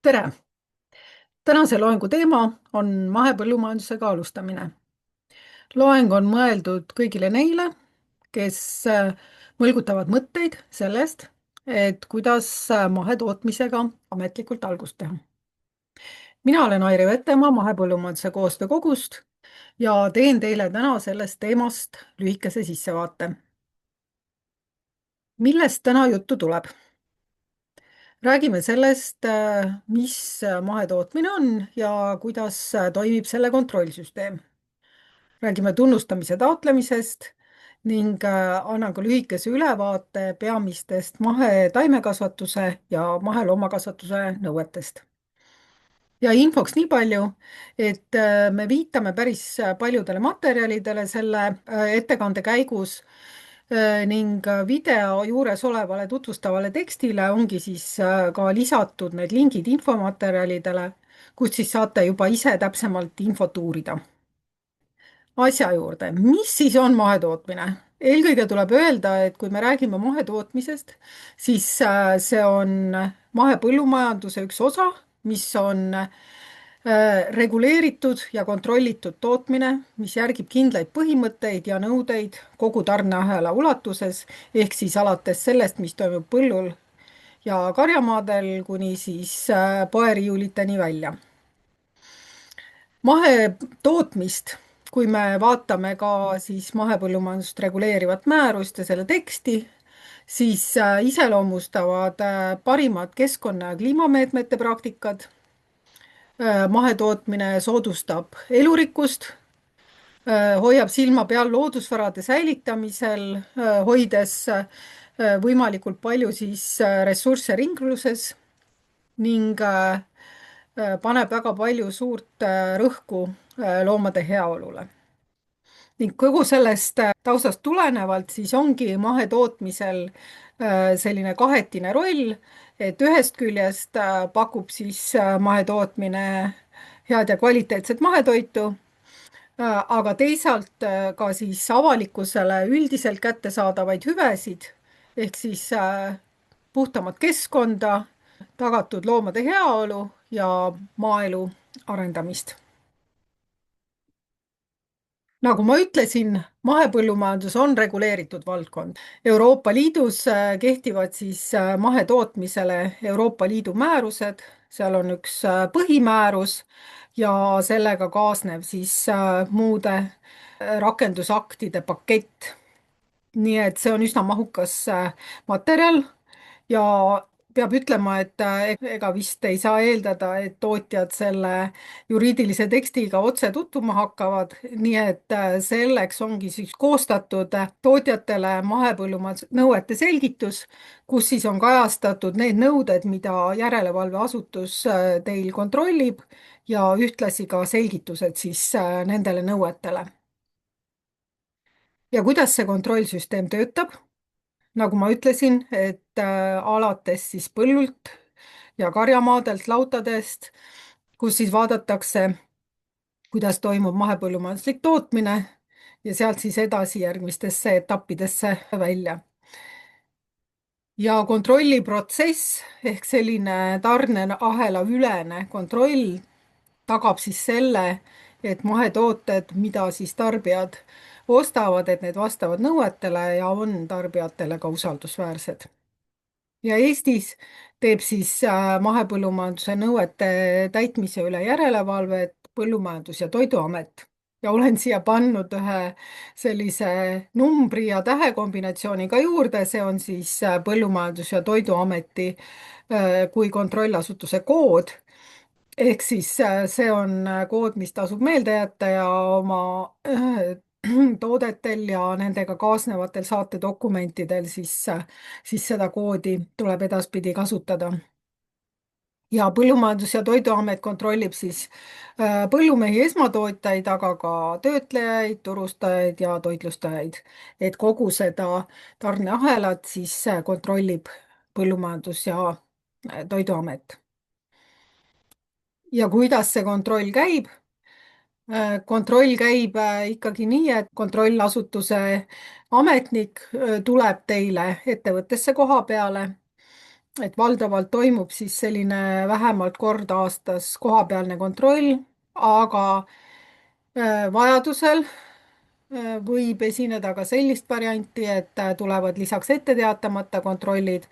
tere! Tänase loengu teema on mahepõllumajandusega alustamine. Loeng on mõeldud kõigile neile, kes mõlgutavad mõtteid sellest, et kuidas mahetootmisega ametlikult algust teha. Mina olen Airi Vetemaa Mahepõllumajanduse Koostöökogust ja teen teile täna sellest teemast lühikese sissevaate. Millest täna juttu tuleb? Räägime sellest, mis mahetootmine on ja kuidas toimib selle kontrollsüsteem. Räägime tunnustamise taotlemisest ning annan ka lühikese ülevaate peamistest mahetaimekasvatuse ja maheloomakasvatuse nõuetest. Ja infoks nii palju, et me viitame päris paljudele materjalidele selle ettekande käigus ning video juures olevale tutvustavale tekstile ongi siis ka lisatud need lingid infomaterjalidele, kust siis saate juba ise täpsemalt infot uurida. Asja juurde, mis siis on mahetootmine? Eelkõige tuleb öelda, et kui me räägime mahetootmisest, siis see on mahepõllumajanduse üks osa, mis on reguleeritud ja kontrollitud tootmine, mis järgib kindlaid põhimõtteid ja nõudeid kogu tarneahela ulatuses, ehk siis alates sellest, mis toimub põllul ja karjamaadel, kuni siis poeriiuliteni välja. Mahetootmist, kui me vaatame ka siis mahepõllumajandust reguleerivat määrust ja selle teksti, siis iseloomustavad parimad keskkonna- ja kliimameetmete praktikad. Mahetootmine soodustab elurikkust, hoiab silma peal loodusvarade säilitamisel, hoides võimalikult palju siis ressursse ringluses ning paneb väga palju suurt rõhku loomade heaolule. Ning kogu sellest taustast tulenevalt siis ongi mahetootmisel selline kahetine roll, et ühest küljest pakub siis mahetootmine head ja kvaliteetset mahetoitu, aga teisalt ka siis avalikkusele üldiselt kättesaadavaid hüvesid, ehk siis puhtamat keskkonda, tagatud loomade heaolu ja maaelu arendamist. Nagu ma ütlesin, mahepõllumajandus on reguleeritud valdkond. Euroopa Liidus kehtivad siis mahetootmisele Euroopa Liidu määrused, seal on üks põhimäärus ja sellega kaasneb siis muude rakendusaktide pakett. Nii et see on üsna mahukas materjal ja peab ütlema, et ega vist ei saa eeldada, et tootjad selle juriidilise tekstiga otse tutvuma hakkavad, nii et selleks ongi siis koostatud tootjatele mahepõllumajanduse nõuete selgitus, kus siis on kajastatud need nõuded, mida järelevalveasutus teil kontrollib ja ühtlasi ka selgitused siis nendele nõuetele. Ja kuidas see kontrollsüsteem töötab? Nagu ma ütlesin, et alates siis põllult ja karjamaadelt, lautadest, kus siis vaadatakse, kuidas toimub mahepõllumajanduslik tootmine ja sealt siis edasi järgmistesse etappidesse välja. Ja kontrolliprotsess ehk selline tarneahela ülene kontroll tagab siis selle, et mahetooted, mida siis tarbijad ostavad, et need vastavad nõuetele ja on tarbijatele ka usaldusväärsed. Ja Eestis teeb siis mahepõllumajanduse nõuete täitmise üle järelevalvet Põllumajandus- ja Toiduamet. Ja olen siia pannud ühe sellise numbri ja tähekombinatsiooniga juurde, see on siis Põllumajandus- ja Toiduameti kui kontrollasutuse kood. Ehk siis see on kood, mis tasub meelde jätta ja oma toodetel ja nendega kaasnevatel saatedokumentidel siis seda koodi tuleb edaspidi kasutada. Ja Põllumajandus- ja Toiduamet kontrollib siis põllumehi esmatootjaid, aga ka töötlejaid, turustajaid ja toitlustajaid. Et kogu seda tarneahelat siis kontrollib Põllumajandus- ja Toiduamet. Ja kuidas see kontroll käib? Kontroll käib ikkagi nii, et kontrollasutuse ametnik tuleb teile ettevõttesse koha peale et valdavalt toimub siis selline vähemalt kord aastas kohapealne kontroll, aga vajadusel võib esineda ka sellist varianti, et tulevad lisaks ette teatamata kontrollid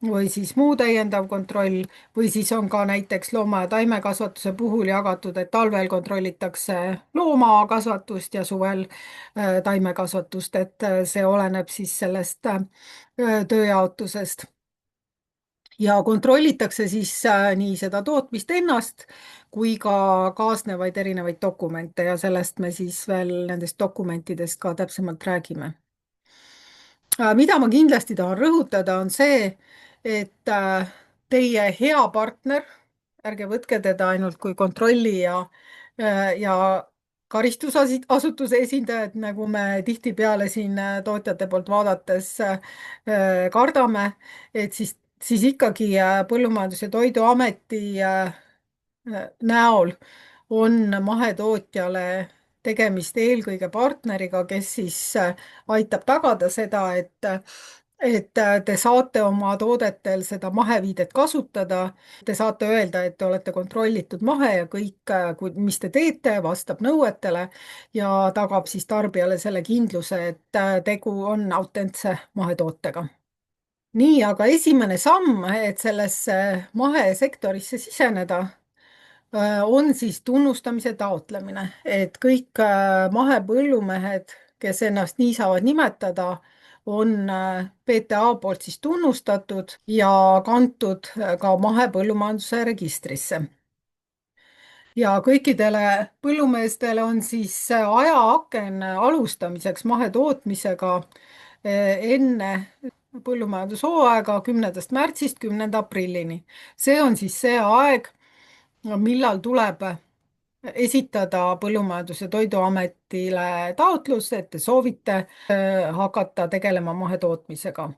või siis muu täiendav kontroll või siis on ka näiteks looma- ja taimekasvatuse puhul jagatud, et talvel kontrollitakse loomakasvatust ja suvel taimekasvatust, et see oleneb siis sellest tööjaotusest. Ja kontrollitakse siis nii seda tootmist ennast kui ka kaasnevaid erinevaid dokumente ja sellest me siis veel nendest dokumentidest ka täpsemalt räägime. Mida ma kindlasti tahan rõhutada, on see, et teie hea partner, ärge võtke teda ainult kui kontrolli ja karistusasutuse esindajat, nagu me tihtipeale siin tootjate poolt vaadates kardame, et siis ikkagi Põllumajandus- ja Toiduameti näol on mahetootjale tegemist eelkõige partneriga, kes siis aitab tagada seda, et te saate oma toodetel seda maheviidet kasutada. Te saate öelda, et te olete kontrollitud mahe ja kõik, mis te teete, vastab nõuetele ja tagab siis tarbijale selle kindluse, et tegu on autentse mahetootega. Nii, aga esimene samm, et sellesse mahesektorisse siseneda, on siis tunnustamise taotlemine, et kõik mahepõllumehed, kes ennast nii saavad nimetada, on PTA poolt siis tunnustatud ja kantud ka mahepõllumajanduse registrisse. Ja kõikidele põllumeestele on siis ajaaken alustamiseks mahetootmisega enne põllumajandushooaega 10. märtsist 10. aprillini. See on siis see aeg, millal tuleb esitada Põllumajandus- ja Toiduametile taotlus, et te soovite hakata tegelema mahetootmisega.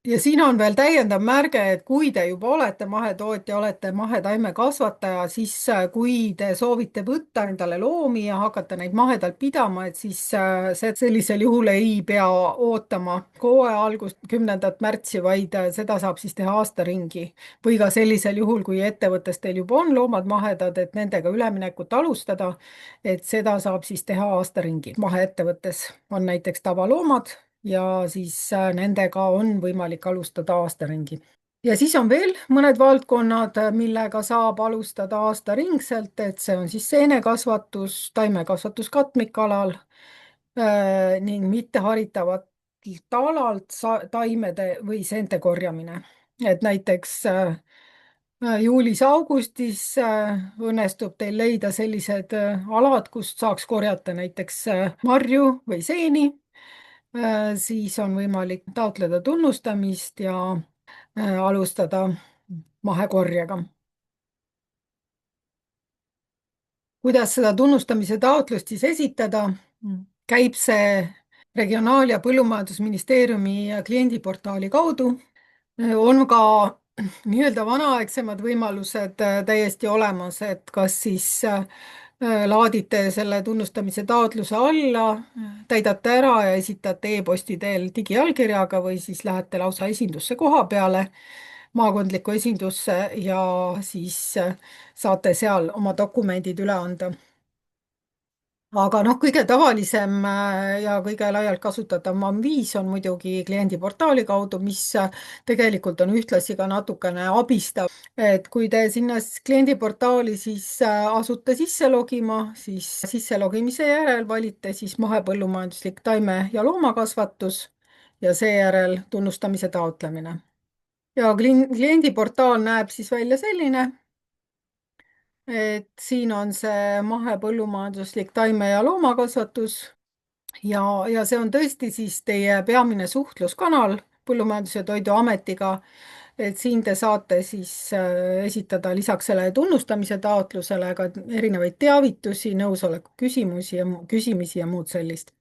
Ja siin on veel täiendav märge, et kui te juba olete mahetootja, olete mahetaimekasvataja, siis kui te soovite võtta endale loomi ja hakata neid mahedalt pidama, et siis sellisel juhul ei pea ootama hooaja algust 10. märtsi, vaid seda saab siis teha aasta ringi. Või ka sellisel juhul, kui ettevõttes teil juba on loomad mahedad, et nendega üleminekut alustada, et seda saab siis teha aasta ringi. maheettevõttes on näiteks tavaloomad ja siis nendega on võimalik alustada aastaringi. Ja siis on veel mõned valdkonnad, millega saab alustada aastaringselt, et see on siis seenekasvatus, taimekasvatus katmikalal ning mitteharitavalt alalt taimede või seente korjamine. Et näiteks juulis-augustis õnnestub teil leida sellised alad, kust saaks korjata näiteks marju või seeni, siis on võimalik taotleda tunnustamist ja alustada mahekorjega. Kuidas seda tunnustamise taotlust siis esitada? Käib see Regionaal- ja Põllumajandusministeeriumi kliendiportaali kaudu. On ka nii-öelda vanaaegsemad võimalused täiesti olemas, et kas siis laadite selle tunnustamise taotluse alla, täidate ära ja esitate e-posti teel digiallkirjaga või siis lähete lausa esindusse koha peale, maakondlikku esindusse ja siis saate seal oma dokumendid üle anda. Aga noh, kõige tavalisem ja kõige laialt kasutatavam viis on muidugi kliendiportaali kaudu, mis tegelikult on ühtlasi ka natukene abistav. Et kui te sinna kliendiportaali siis asute sisse logima, siis sisselogimise järel valite siis mahepõllumajanduslik taime- ja loomakasvatus ja seejärel tunnustamise taotlemine. Ja kliendiportaal näeb siis välja selline, et siin on see mahepõllumajanduslik taime- ja loomakasvatus ja see on tõesti siis teie peamine suhtluskanal Põllumajandus- ja Toiduametiga, et siin te saate siis esitada lisaks sellele tunnustamise taotlusele ka erinevaid teavitusi, nõusoleku küsimisi ja muud sellist.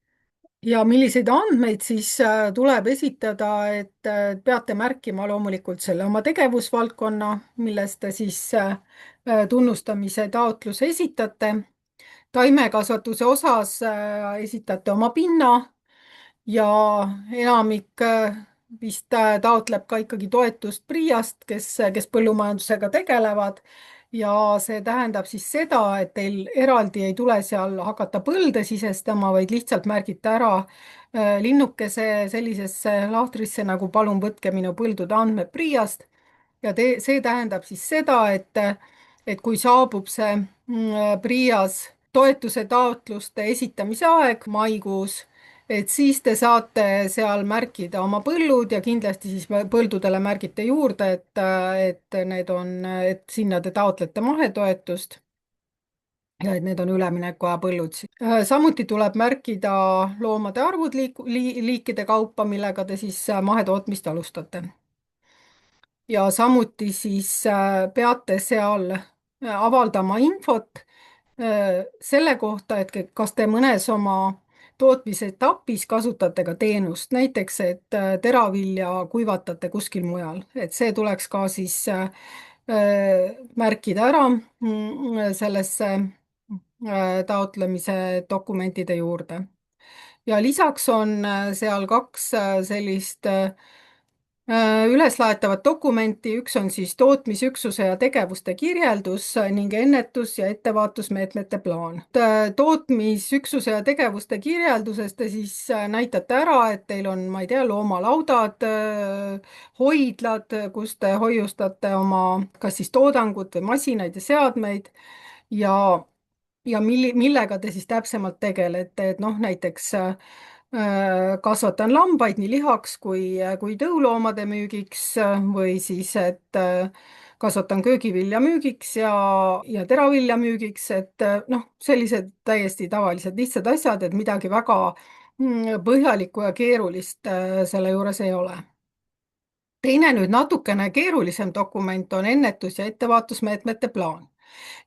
Ja milliseid andmeid siis tuleb esitada, et peate märkima loomulikult selle oma tegevusvaldkonna, milles te siis tunnustamise taotluse esitate. taimekasvatuse osas esitate oma pinna ja enamik vist taotleb ka ikkagi toetust PRIA-st, kes põllumajandusega tegelevad. ja see tähendab siis seda, et teil eraldi ei tule seal hakata põlde sisestama, vaid lihtsalt märgite ära linnukese sellisesse lahtrisse nagu palun võtke minu põldude andmed PRIA-st. See tähendab siis seda, et kui saabub see PRIA-s toetuse taotluste esitamise aeg maikuus, et siis te saate seal märkida oma põllud ja kindlasti siis põldudele märgite juurde, et need on, et sinna te taotlete mahetoetust ja et need on üleminekuaja põllud. Samuti tuleb märkida loomade arvud liikide kaupa, millega te siis mahetootmist alustate. Ja samuti siis peate seal avaldama infot selle kohta, et kas te mõnes oma tootmisetapis kasutate ka teenust, näiteks et teravilja kuivatate kuskil mujal, et see tuleks ka siis märkida ära sellesse taotlemise dokumentide juurde. Ja lisaks on seal kaks sellist üleslaetavat dokumenti, üks on siis tootmisüksuse ja tegevuste kirjeldus ning ennetus- ja ettevaatusmeetmete plaan. Tootmisüksuse ja tegevuste kirjelduses te siis näitate ära, et teil on, ma ei tea, loomalaudad, hoidlad, kus te hoiustate oma kas siis toodangut või masinaid ja seadmeid ja millega te siis täpsemalt tegelete, et noh, näiteks kasvatan lambaid nii lihaks kui tõuloomade müügiks või siis, et kasvatan köögivilja müügiks ja teravilja müügiks, et noh, sellised täiesti tavalised lihtsad asjad, et midagi väga põhjalikku ja keerulist selle juures ei ole. Teine nüüd natukene keerulisem dokument on ennetus- ja ettevaatusmeetmete plaan.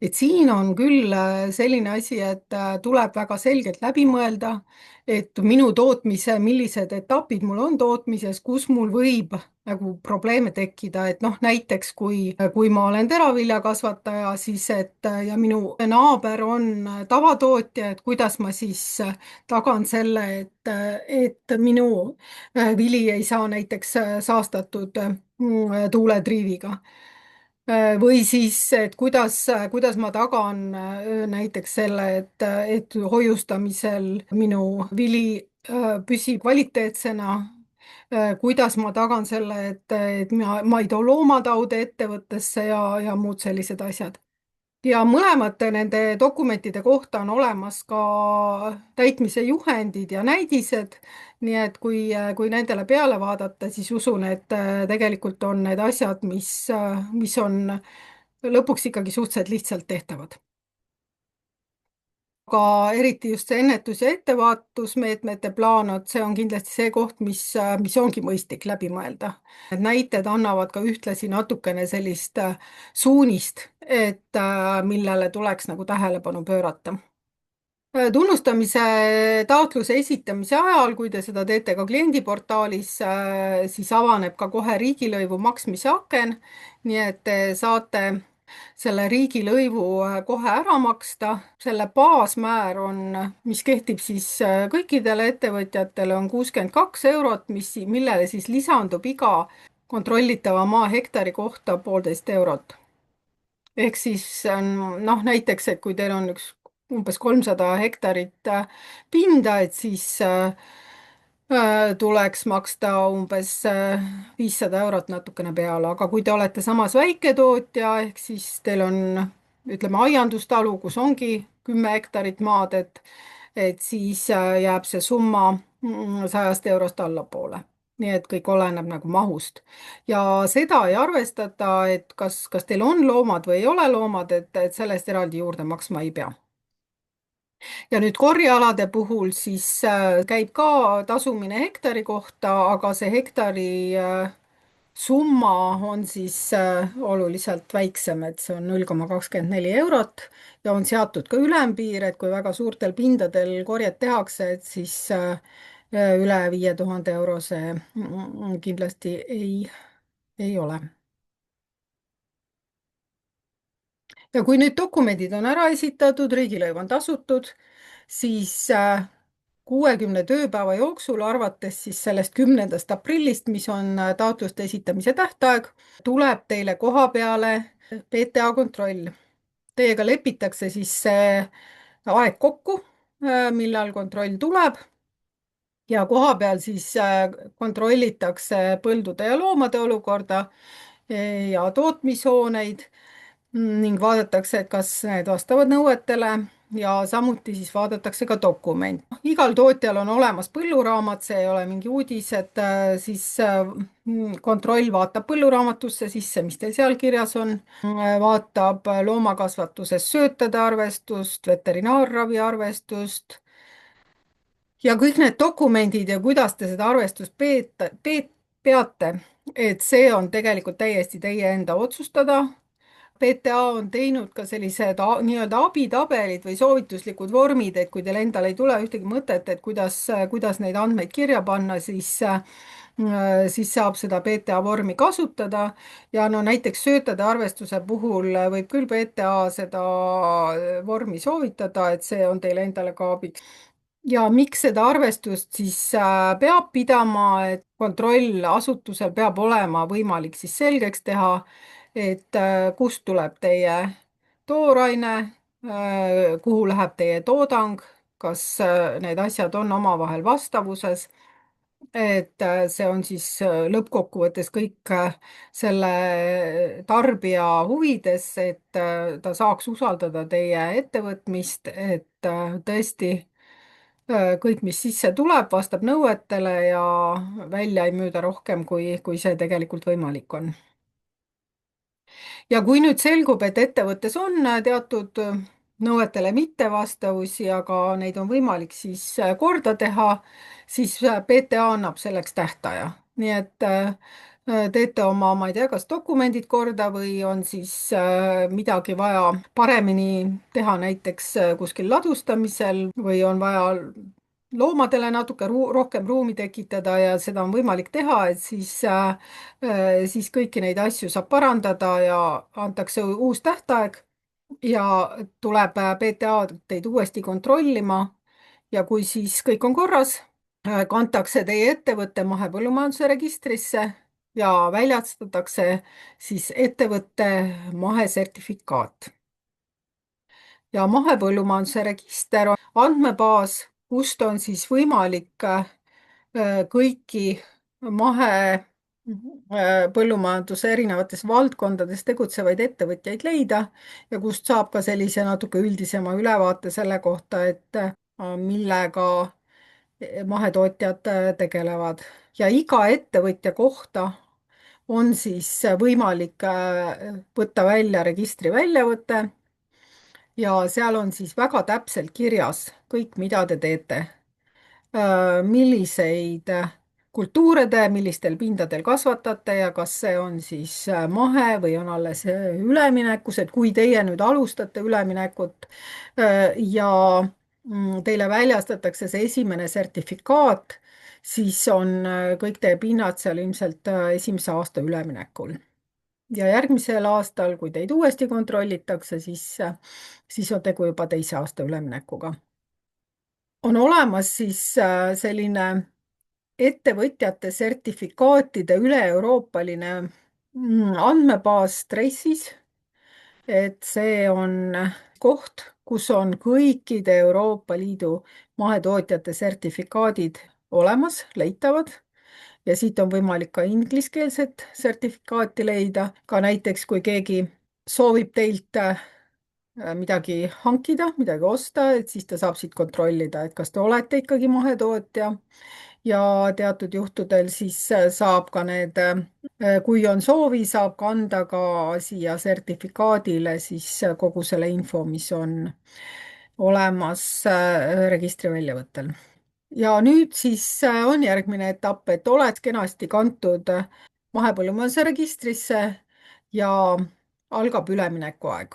Et siin on küll selline asi, et tuleb väga selgelt läbi mõelda, et minu tootmise, millised etapid mul on tootmises, kus mul võib nagu probleeme tekkida, et noh, näiteks kui ma olen teraviljakasvataja, siis et ja minu naaber on tavatootja, et kuidas ma siis tagan selle, et minu vili ei saa näiteks saastatud tuuletriiviga. Või siis, et kuidas ma tagan näiteks selle, et hoiustamisel minu vili püsib kvaliteetsena. Kuidas ma tagan selle, et ma ei too loomataude ettevõttesse ja muud sellised asjad. Ja mõlemate nende dokumentide kohta on olemas ka täitmise juhendid ja näidised, nii et kui nendele peale vaadata, siis usun, et tegelikult on need asjad, mis on lõpuks ikkagi suhteliselt lihtsalt tehtavad. Aga eriti just see ennetus- ja ettevaatusmeetmete plaan, et see on kindlasti see koht, mis ongi mõistlik läbi mõelda. Need näited annavad ka ühtlasi natukene sellist suunist, et millele tuleks nagu tähelepanu pöörata. Tunnustamise taotluse esitamise ajal, kui te seda teete ka kliendiportaalis, siis avaneb ka kohe riigilõivu maksmise aken, nii et te saate selle riigilõivu kohe ära maksta. Selle baasmäär on, mis kehtib siis kõikidele ettevõtjatele, on 62 eurot, millele siis lisandub iga kontrollitava maa hektari kohta 1,5 eurot. Ehk siis noh, näiteks, et kui teil on umbes 300 hektarit pinda, et siis tuleks maksta umbes 500 eurot natukene peale, aga kui te olete samas väiketootja, ehk siis teil on, ütleme, aiandustalu, kus ongi 10 hektarit maad, et siis jääb see summa 100 eurost allapoole. Nii et kõik oleneb nagu mahust. Ja seda ei arvestata, et kas teil on loomad või ei ole loomad, et sellest eraldi juurde maksma ei pea. Ja nüüd korjealade puhul siis käib ka tasumine hektari kohta, aga see hektari summa on siis oluliselt väiksem, et see on 0,24 eurot ja on seatud ka ülempiir, et kui väga suurtel pindadel korjet tehakse, et siis üle 5000 euro see kindlasti ei ole. Ja kui nüüd dokumendid on ära esitatud, riigilõiv on tasutud, siis 60 tööpäeva jooksul, arvates siis sellest 10. aprillist, mis on taotluste esitamise tähtaeg, tuleb teile koha peale PTA kontroll. Teiega lepitakse siis see aeg kokku, millal kontroll tuleb ja kohapeal siis kontrollitakse põldude ja loomade olukorda ja tootmishooneid ning vaadatakse, et kas need vastavad nõuetele ja samuti siis vaadatakse ka dokument. Igal tootjal on olemas põlluraamat, see ei ole mingi uudis, et siis kontroll vaatab põlluraamatusse sisse, mis teil seal kirjas on, vaatab loomakasvatuses söötade arvestust, veterinaarravi arvestust ja kõik need dokumendid ja kuidas te seda arvestust peate, et see on tegelikult täiesti teie enda otsustada. PTA on teinud ka sellised nii-öelda abitabelid või soovituslikud vormid, et kui teil endal ei tule ühtegi mõtet, et kuidas neid andmeid kirja panna, siis saab seda PTA vormi kasutada ja no näiteks söötade arvestuse puhul võib küll PTA seda vormi soovitada, et see on teile endale ka abiks. Ja miks seda arvestust siis peab pidama, et kontrollasutusel peab olema võimalik siis selgeks teha, et kust tuleb teie tooraine, kuhu läheb teie toodang, kas need asjad on omavahel vastavuses, et see on siis lõppkokkuvõttes kõik selle tarbija huvides, et ta saaks usaldada teie ettevõtmist, et tõesti kõik, mis sisse tuleb, vastab nõuetele ja välja ei müüda rohkem, kui see tegelikult võimalik on. Ja kui nüüd selgub, et ettevõttes on teatud nõuetele mittevastavusi, aga neid on võimalik siis korda teha, siis PTA annab selleks tähtaja. Nii et teete oma, ma ei tea, kas dokumendid korda või on siis midagi vaja paremini teha, näiteks kuskil ladustamisel või on vaja loomadele natuke rohkem ruumi tekitada ja seda on võimalik teha, et siis kõiki neid asju saab parandada ja antakse uus tähtaeg ja tuleb PTA teid uuesti kontrollima ja kui siis kõik on korras, kantakse teie ettevõte mahepõllumajanduse registrisse ja väljastatakse siis ettevõtte mahesertifikaat. Ja mahepõllumajanduse register on andmebaas, kust on siis võimalik kõiki mahepõllumajanduse erinevates valdkondades tegutsevaid ettevõtjaid leida ja kust saab ka sellise natuke üldisema ülevaate selle kohta, et millega mahetootjad tegelevad. Ja iga ettevõtja kohta on siis võimalik võtta välja registri väljavõte ja seal on siis väga täpselt kirjas kõik, mida te teete. Milliseid kultuure te millistel pindadel kasvatate ja kas see on siis mahe või on alles üleminekus, et kui teie nüüd alustate üleminekut ja teile väljastatakse see esimene sertifikaat, siis on kõik teie pinnad seal ilmselt esimese aasta üleminekul. Ja järgmisel aastal, kui teid uuesti kontrollitakse, siis on tegu juba teise aasta üleminekuga. On olemas siis selline ettevõtjate sertifikaatide üle-euroopaline andmebaas Trace'is, et see on koht, kus on kõikide Euroopa Liidu mahetootjate sertifikaadid olemas, leitavad ja siit on võimalik ka ingliskeelset sertifikaati leida, ka näiteks kui keegi soovib teilt midagi hankida, midagi osta, et siis ta saab siit kontrollida, et kas te olete ikkagi mahetootja ja teatud juhtudel siis saab ka need, kui on soovi, saab kanda ka siia sertifikaadile siis kogu selle info, mis on olemas registri väljavõttel. Ja nüüd siis on järgmine etapp, et oled kenasti kantud mahepõllumajanduse registrisse ja algab üleminekuaeg.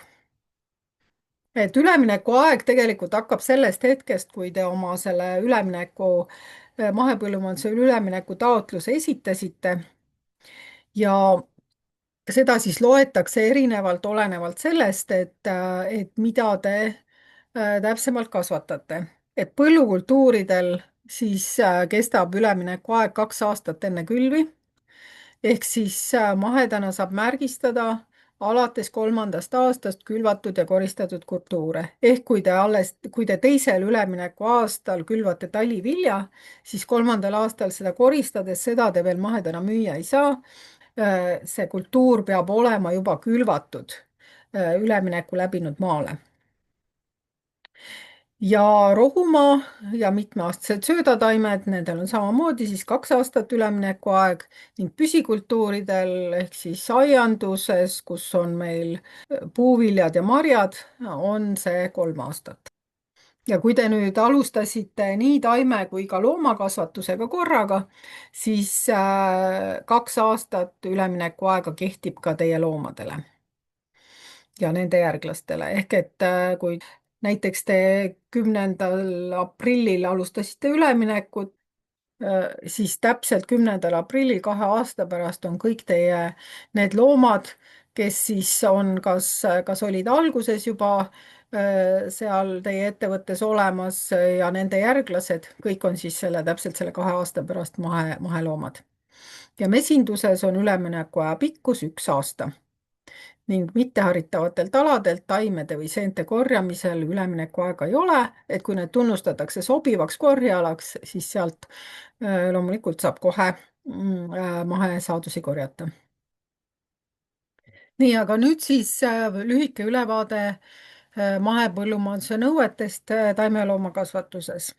Et üleminekuaeg tegelikult hakkab sellest hetkest, kui te oma selle mahepõllumajanduse ülemineku taotluse esitasite ja seda siis loetakse erinevalt, olenevalt sellest, et mida te täpsemalt kasvatate. Et põllukultuuridel siis kestab üleminekuaeg 2 aastat enne külvi. Ehk siis mahedana saab märgistada alates 3. aastast külvatud ja koristatud kultuure. ehk kui te teisel üleminekuaastal külvate talivilja, siis 3. aastal seda koristades, seda te veel mahedana müüa ei saa. See kultuur peab olema juba külvatud ülemineku läbinud maale. Ja rohumaa ja mitmeaastased söödataimed, nendel on samamoodi siis 2 aastat üleminekuaeg ning püsikultuuridel ehk siis aianduses, kus on meil puuviljad ja marjad, on see 3 aastat. Ja kui te nüüd alustasite nii taime kui ka loomakasvatusega korraga, siis 2 aastat üleminekuaega kehtib ka teie loomadele ja nende järglastele. Ehk et kui näiteks te 10. aprillil alustasite üleminekut, siis täpselt 10. aprillil 2 aasta pärast on kõik teie need loomad, kes siis on kas olid alguses juba seal teie ettevõttes olemas ja nende järglased, kõik on siis täpselt selle 2 aasta pärast maheloomad. Ja mesinduses on üleminekuaja pikkus 1 aasta ning mitteharitavatel aladel taimede või seente korjamisel üleminekuaega ei ole, et kui need tunnustatakse sobivaks korjealaks, siis sealt loomulikult saab kohe mahesaadusi korjata. nii, aga nüüd siis lühike ülevaade mahepõllumajanduse nõuetest taime- ja loomakasvatuses.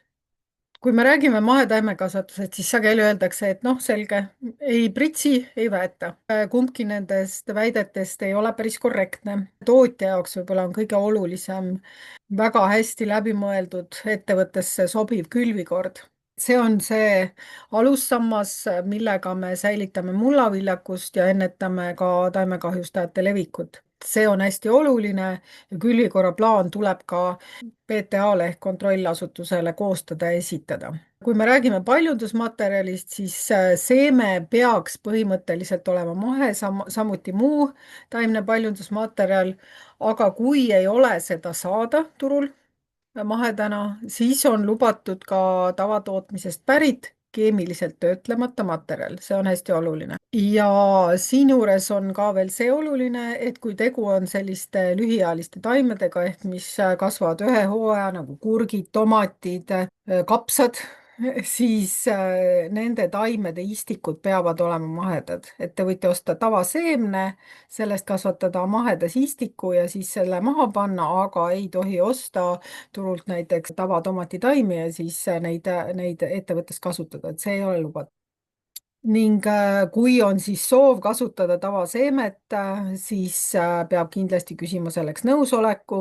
kui me räägime mahetaimekasvatusest, siis sageli öeldakse, et noh, selge, ei pritsi, ei väeta. Kumbki nendest väidetest ei ole päris korrektne. tootja jaoks võib-olla on kõige olulisem väga hästi läbimõeldud ettevõttesse sobiv külvikord. see on see alussammas, millega me säilitame mullaviljakust ja ennetame ka taimekahjustajate levikut. see on hästi oluline ja külvikorra plaan tuleb ka PTA-le ehk kontrollasutusele koostada ja esitada. kui me räägime paljundusmaterjalist, siis seeme peaks põhimõtteliselt olema mahe, samuti muu taimne paljundusmaterjal, aga kui ei ole seda saada turul mahedana, siis on lubatud ka tavatootmisest pärit keemiliselt töötlemata materjal, see on hästi oluline. ja siinjuures on ka veel see oluline, et kui tegu on selliste lühiajaliste taimedega ehk mis kasvavad ühe hooaja nagu kurgid, tomatid, kapsad, siis nende taimede istikud peavad olema mahedad, et te võite osta tavaseemne, sellest kasvatada mahedas istiku ja siis selle maha panna, aga ei tohi osta turult näiteks tavatomatitaimi ja siis neid ettevõttes kasutada, et see ei ole lubatud. ning kui on siis soov kasutada tavaseemet, siis peab kindlasti küsima selleks nõusoleku,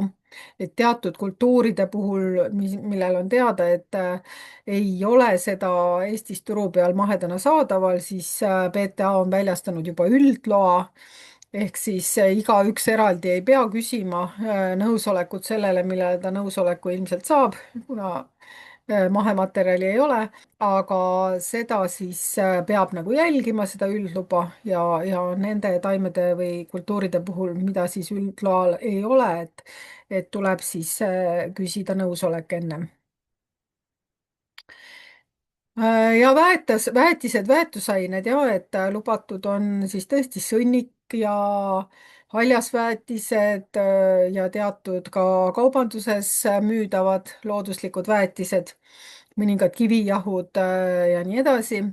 et teatud kultuuride puhul, millel on teada, et ei ole seda Eestis turu peal mahedana saadaval, siis PTA on väljastanud juba üldloa, ehk siis igaüks eraldi ei pea küsima nõusolekut sellele, millele ta nõusoleku ilmselt saab, kuna mahematerjali ei ole, aga seda siis peab nagu jälgima, seda üldluba ja nende taimede või kultuuride puhul, mida siis üldloal ei ole, et tuleb siis küsida nõusolek ennem. Ja väetised, väetusained ja et lubatud on siis tõesti sõnnik ja haljasväetised ja teatud ka kaubanduses müüdavad looduslikud väetised, mõningad kivijahud ja nii edasi.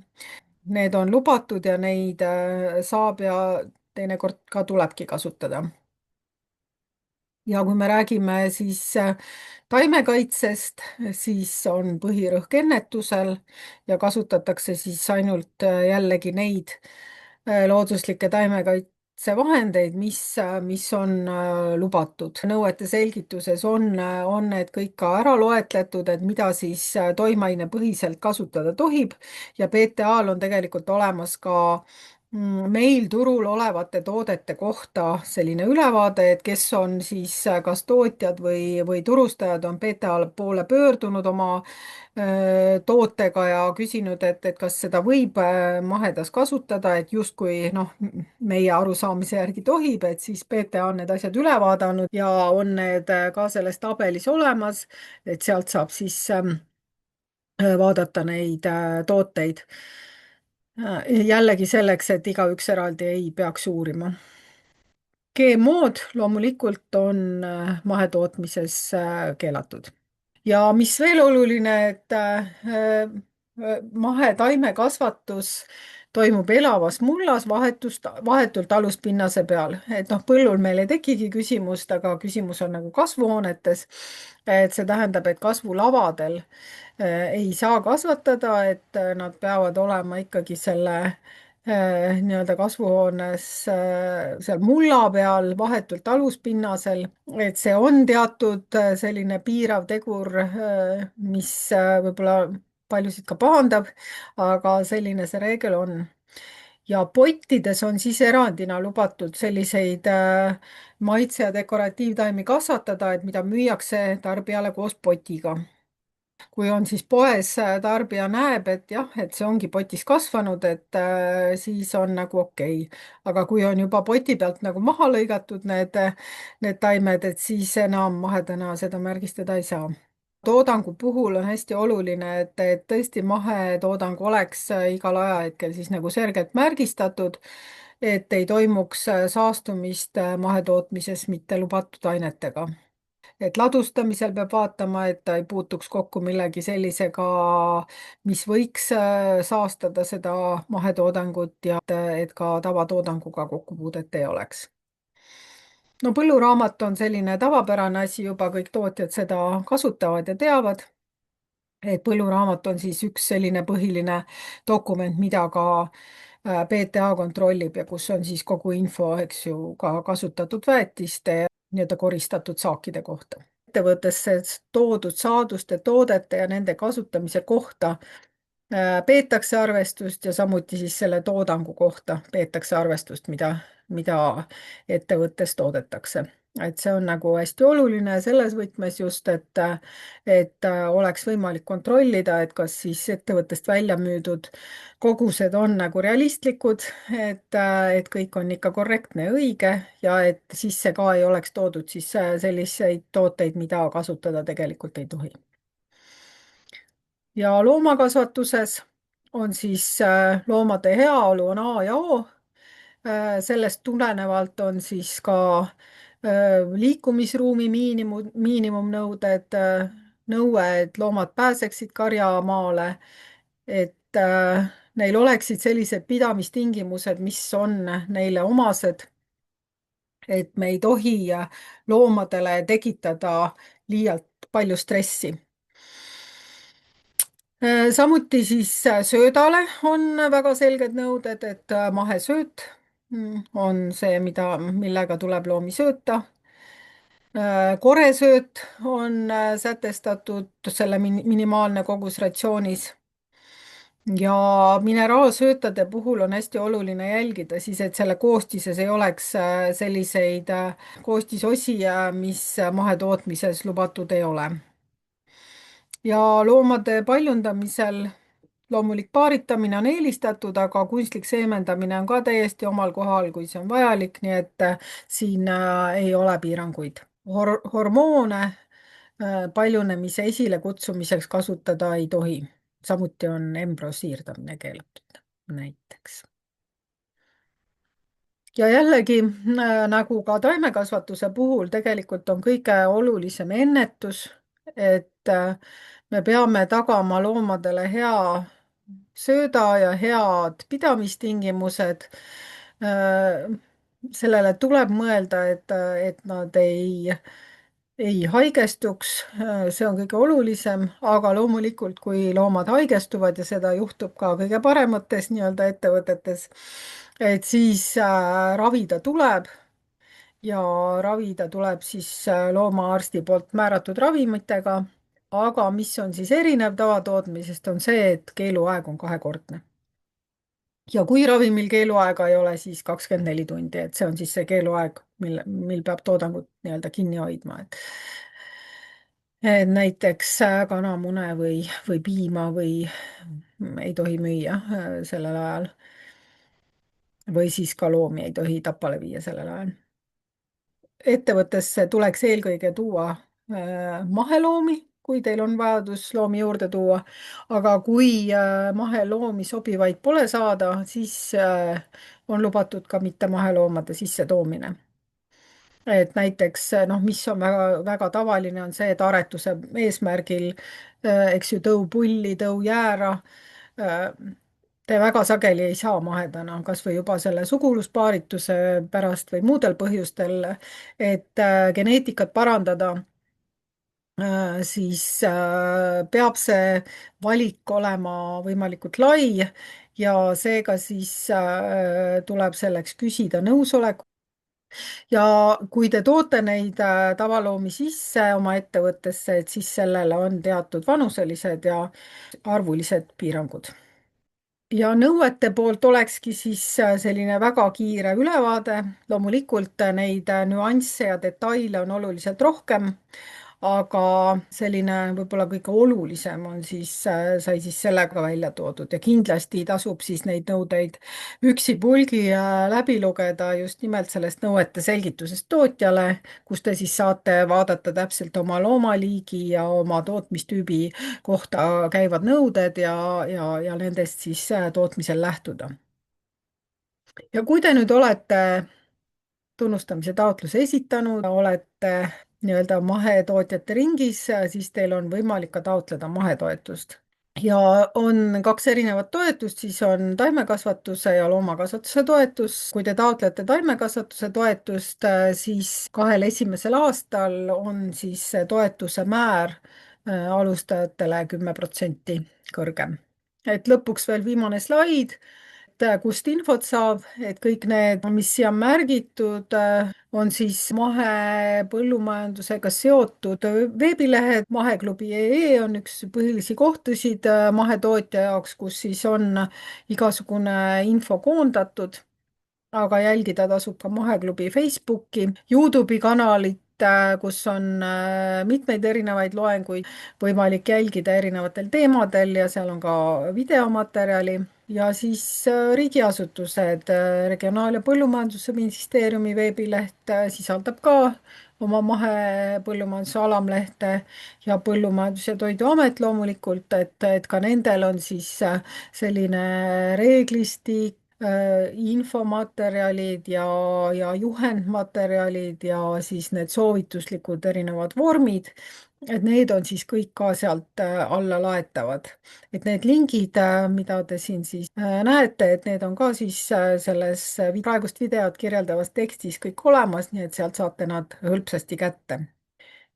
Need on lubatud ja neid saab ja teinekord ka tulebki kasutada. Ja kui me räägime siis taimekaitsest, siis on põhirõhk ennetusel ja kasutatakse siis ainult jällegi neid looduslikke taimekaitsevahendeid, mis on lubatud. nõuete selgituses on need kõik ka ära loetletud, et mida siis toimeainepõhiselt kasutada tohib ja PTA-l on tegelikult olemas ka meil turul olevate toodete kohta selline ülevaade, et kes on siis kas tootjad või turustajad on PTA poole pöördunud oma tootega ja küsinud, et kas seda võib mahedas kasutada, et justkui noh, meie arusaamise järgi tohib, et siis PTA on need asjad üle vaadanud ja on need ka selles tabelis olemas, et sealt saab siis vaadata neid tooteid. Jällegi selleks, et igaüks eraldi ei peaks uurima. GMO-d loomulikult on mahetootmises keelatud. Ja mis veel oluline, et mahetaimekasvatus toimub elavas mullas vahetult aluspinnase peal. Et noh, põllul meil ei tekigi küsimust, aga küsimus on nagu kasvuhoonetes. Et see tähendab, et kasvulavadel ei saa kasvatada, et nad peavad olema ikkagi selle nii-öelda kasvuhoones seal mulla peal, vahetult aluspinnasel, et see on teatud selline piirav tegur, mis võib-olla paljusid ka pahandab, aga selline see reegel on. Ja pottides on siis erandina lubatud selliseid maitse- ja dekoratiivtaimi kasvatada, et mida müüakse tarbijale koos potiga. Kui on siis poes, tarbija näeb, et jah, et see ongi potis kasvanud, et siis on nagu okei. Aga kui on juba poti pealt nagu maha lõigatud need taimed, et siis enam mahedana seda märgistada ei saa. Toodangu puhul on hästi oluline, et tõesti mahetoodang oleks igal ajahetkel siis nagu selgelt märgistatud, et ei toimuks saastumist mahetootmises mitte lubatud ainetega. Et ladustamisel peab vaatama, et ta ei puutuks kokku millegi sellisega, mis võiks saastada seda mahetoodangut ja et ka tavatoodanguga kokkupuudet ei oleks. No põlluraamat on selline tavapärane asi juba, kõik tootjad seda kasutavad ja teavad, et põlluraamat on siis üks selline põhiline dokument, mida ka PTA kontrollib ja kus on siis kogu info, eks ju, ka kasutatud väetiste ja nii-öelda koristatud saakide kohta. Ettevõttesse toodud saaduste, toodete ja nende kasutamise kohta peetakse arvestust ja samuti siis selle toodangu kohta peetakse arvestust, mida ettevõttes toodetakse. Et see on nagu hästi oluline selles võtmes just, et oleks võimalik kontrollida, et kas siis ettevõttest välja müüdud kogused on nagu realistlikud, et kõik on ikka korrektne ja õige ja et sisse ka ei oleks toodud siis selliseid tooteid, mida kasutada tegelikult ei tohi. Ja loomakasvatuses on siis loomade heaolu on A ja O. Sellest tulenevalt on siis ka liikumisruumi miinimumnõuded, nõue, et loomad pääseksid karjamaale, et neil oleksid sellised pidamistingimused, mis on neile omased, et me ei tohi loomadele tekitada liialt palju stressi. Samuti siis söödale on väga selged nõuded, et mahesööt on see, millega tuleb loomi sööta. Koresööt on sätestatud selle minimaalne kogus ratsioonis. Ja mineraalsöötade puhul on hästi oluline jälgida siis, et selle koostises ei oleks selliseid koostisosi, mis mahetootmises lubatud ei ole. Ja loomade paljundamisel loomulik paaritamine on eelistatud, aga kunstlik seemendamine on ka täiesti omal kohal, kui see on vajalik, nii et siin ei ole piiranguid. Hormoone paljunemise esilekutsumiseks kasutada ei tohi. Samuti on embro siirdamine keelatud näiteks. Ja jällegi, nagu ka taimekasvatuse puhul, tegelikult on kõige olulisem ennetus, et me peame tagama loomadele hea sööda ja head pidamistingimused. Sellele tuleb mõelda, et nad ei haigestuks, see on kõige olulisem, aga loomulikult, kui loomad haigestuvad ja seda juhtub ka kõige paremates nii-öelda ettevõtetes, et siis ravida tuleb ja ravida tuleb siis loomaarsti poolt määratud ravimitega, aga mis on siis erinev tavatootmisest, on see, et keeluaeg on kahekordne. Ja kui ravimil keeluaega ei ole, siis 24 tundi, et see on siis see keeluaeg, mil peab toodangut nii-öelda kinni hoidma, et näiteks kanamune või piima või ei tohi müüa sellel ajal. Või siis ka loomi ei tohi tapale viia sellel ajal. Ettevõttesse tuleks eelkõige tuua maheloomi, kui teil on vajadus loomi juurde tuua. aga kui maheloomi sobivaid pole saada, siis on lubatud ka mitte maheloomade sissetoomine. Et näiteks noh, mis on väga tavaline, on see, et aretuse eesmärgil, eks ju, tõupulli, tõujäära te väga sageli ei saa mahedana, kas või juba selle suguluspaarituse pärast või muudel põhjustel, et geneetikat parandada, siis peab see valik olema võimalikult lai ja seega siis tuleb selleks küsida nõusolek. Ja kui te toote neid tavaloomi sisse oma ettevõttesse, et siis sellele on teatud vanuselised ja arvulised piirangud. Ja nõuete poolt olekski siis selline väga kiire ülevaade. Loomulikult neid nüansse ja detaile on oluliselt rohkem, aga selline võib-olla kõige olulisem on siis, sai siis sellega välja toodud ja kindlasti tasub siis neid nõudeid üksipulgi läbi lugeda just nimelt sellest nõuete selgitusest tootjale, kus te siis saate vaadata täpselt oma loomaliigi ja oma tootmistüübi kohta käivad nõuded ja nendest siis tootmisel lähtuda. Ja kui te nüüd olete tunnustamise taotluse esitanud, olete nii-öelda mahetootjate ringis, siis teil on võimalik ka taotleda mahetoetust. Ja on kaks erinevat toetust, siis on taimekasvatuse ja loomakasvatuse toetus. Kui te taotlete taimekasvatuse toetust, siis kahel esimesel aastal on siis see toetuse määr alustajatele 10% kõrgem. Et lõpuks veel viimane slaid, kust infot saab, et kõik need, mis siia on märgitud, on siis mahepõllumajandusega seotud veebilehed. maheklubi.ee on üks põhilisi kohtasid mahetootja jaoks, kus siis on igasugune info koondatud, aga jälgida tasub ka Maheklubi Facebooki, Youtube'i kanalit, kus on mitmeid erinevaid loenguid võimalik jälgida erinevatel teemadel ja seal on ka videomaterjali. Ja siis riigiasutused, Regionaal- ja Põllumajandusministeeriumi veebileht sisaldab ka oma mahepõllumajanduse alamlehte ja Põllumajandus- ja Toiduamet loomulikult, et ka nendel on siis selline reeglistik, infomaterjalid ja juhendmaterjalid ja siis need soovituslikud erinevad vormid, et need on siis kõik ka sealt alla laetavad. Et need lingid, mida te siin siis näete, et need on ka siis selles praegust videot kirjeldavas tekstis kõik olemas, nii et sealt saate nad hõlpsasti kätte.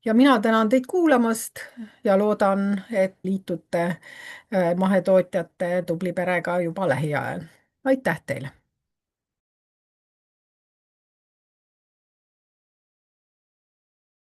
Ja mina tänan teid kuulamast ja loodan, et liitute mahetootjate tubli perega juba lähiajal. Aitäh teile!